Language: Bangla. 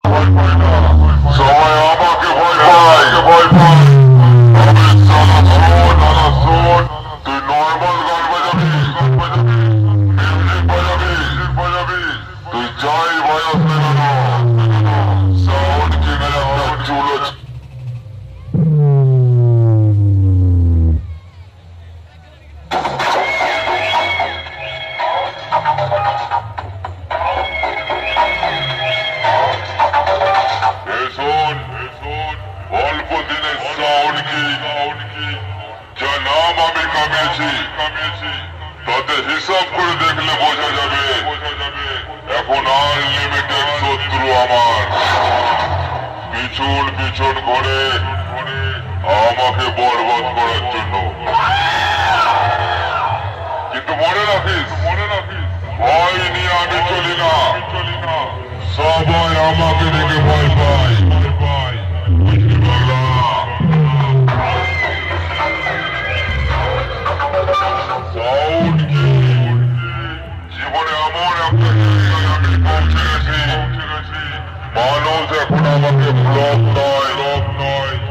সবাই আমাকে ভয় পায়, ভয় পায়। আমি সালা শোন, তুই নর্মাল গান বাজাবি, মিউজিক বাজাবি, তুই যাই বাজাস না কেন, সাউন্ড কিংয়ের একটা চুল আছে। অল্প দিনের সাউন্ড কি, যা নাম আমি কামিয়েছি, তাতে হিসাব করে দেখলে বোঝা যাবে এখন আনলিমিটেড শত্রু আমার পিছন পিছন ঘরে আমাকে বরবাদ করার জন্য। কিন্তু মনে রাখিস, ভয় নিয়ে আমি চলি না, সবাই আমাকে দেখে ভয় পায়। বুঝতে পারলা? সাউন্ড কি জীবনে এমন একটা জায়গায় আমি পৌঁছে গেছি, মানুষ এখন আমাকে ব্লক নয়